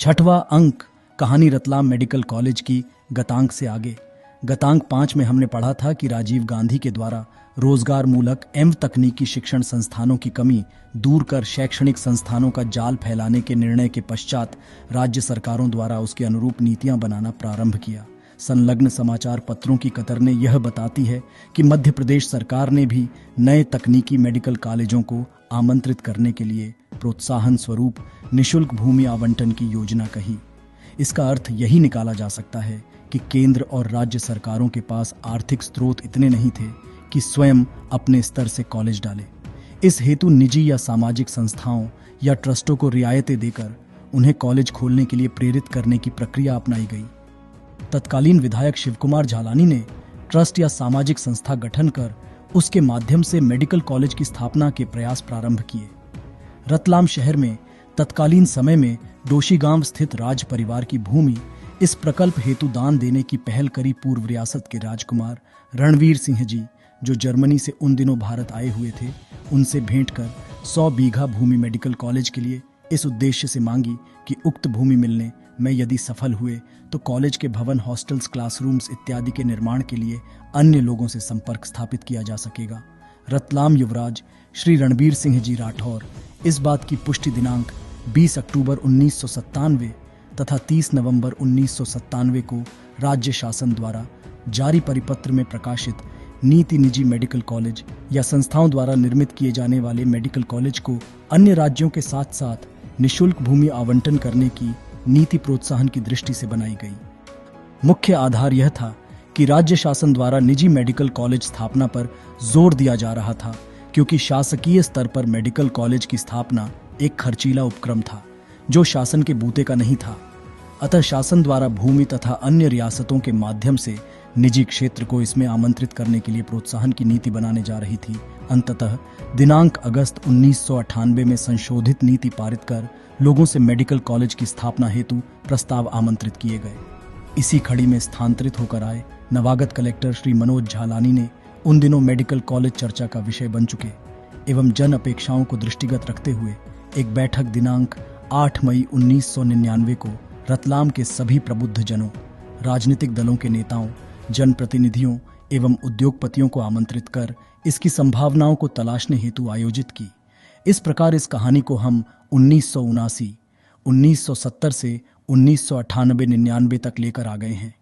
छठवां अंक कहानी रतलाम मेडिकल कॉलेज की गतांक से आगे। गतांक 5 में हमने पढ़ा था कि राजीव गांधी के द्वारा रोजगार मूलक एवं तकनीकी शिक्षण संस्थानों की कमी दूर कर शैक्षणिक संस्थानों का जाल फैलाने के निर्णय के पश्चात राज्य सरकारों द्वारा उसके अनुरूप नीतियां बनाना प्रारंभ किया। संलग्न समाचार पत्रों की कतरने यह बताती है कि मध्य प्रदेश सरकार ने भी नए तकनीकी मेडिकल कॉलेजों को आमंत्रित करने के लिए प्रोत्साहन स्वरूप निशुल्क भूमि आवंटन की योजना कही। इसका अर्थ यही निकाला जा सकता है कि केंद्र और राज्य सरकारों के पास आर्थिक स्रोत इतने नहीं थे कि स्वयं अपने स्तर से कॉलेज डाले। इस हेतु निजी या सामाजिक संस्थाओं या ट्रस्टों को रियायतें देकर उन्हें कॉलेज खोलने के लिए प्रेरित करने की प्रक्रिया अपनाई गई। तत्कालीन विधायक शिवकुमार झालानी ने ट्रस्ट या सामाजिक संस्था गठन कर उसके माध्यम से मेडिकल कॉलेज की स्थापना के प्रयास प्रारंभ किए। रतलाम शहर में तत्कालीन समय में डोशी गांव स्थित राज परिवार की भूमि इस प्रकल्प हेतु दान देने की पहल करी पूर्व रियासत के राजकुमार रणवीर सिंह जी, जो जर्मनी से उन दिनों भारत आए हुए थे, उनसे भेंट कर 100 बीघा भूमि मेडिकल कॉलेज के लिए इस उद्देश्य से मांगी कि उक्त भूमि मिलने में यदि सफल हुए तो कॉलेज के भवन, हॉस्टल्स, क्लासरूम्स इत्यादि के निर्माण के लिए अन्य लोगों से संपर्क स्थापित किया जा सकेगा। रतलाम युवराज श्री रणबीर सिंह जी राठौर इस बात की पुष्टि दिनांक 20 अक्टूबर 1997 तथा 30 नवंबर 1997 को राज्य शासन द्वारा जारी परिपत्र में प्रकाशित नीति निजी मेडिकल कॉलेज या संस्थाओं द्वारा निर्मित किए जाने वाले मेडिकल कॉलेज को अन्य राज्यों के साथ साथ निशुल्क भूमि आवंटन करने की नीति प्रोत्साहन की दृष्टि से बनाई गई। मुख्य आधार यह था कि राज्य शासन द्वारा निजी मेडिकल कॉलेज स्थापना पर जोर दिया जा रहा था, क्योंकि शासकीय स्तर पर मेडिकल कॉलेज की स्थापना एक खर्चीला उपक्रम था जो शासन के बूते का नहीं था। अतः शासन द्वारा भूमि तथा अन्य रियासतों के माध्यम से निजी क्षेत्र को इसमें आमंत्रित करने के लिए प्रोत्साहन की नीति बनाने जा रही थी। अंततः दिनांक अगस्त 1998 में संशोधित नीति पारित कर लोगों से मेडिकल कॉलेज की स्थापना हेतु प्रस्ताव आमंत्रित किए गए। इसी कड़ी में स्थानांतरित होकर आए नवागत कलेक्टर श्री मनोज झालानी ने उन दिनों मेडिकल कॉलेज चर्चा का विषय बन चुके एवं जन अपेक्षाओं को दृष्टिगत रखते हुए एक बैठक दिनांक 8 मई 1999 को रतलाम के सभी प्रबुद्ध जनों, राजनीतिक दलों के नेताओं, जनप्रतिनिधियों एवं उद्योगपतियों को आमंत्रित कर इसकी संभावनाओं को तलाशने हेतु आयोजित की। इस प्रकार इस कहानी को हम 1979, 1970 से 1998-99 तक लेकर आ गए हैं।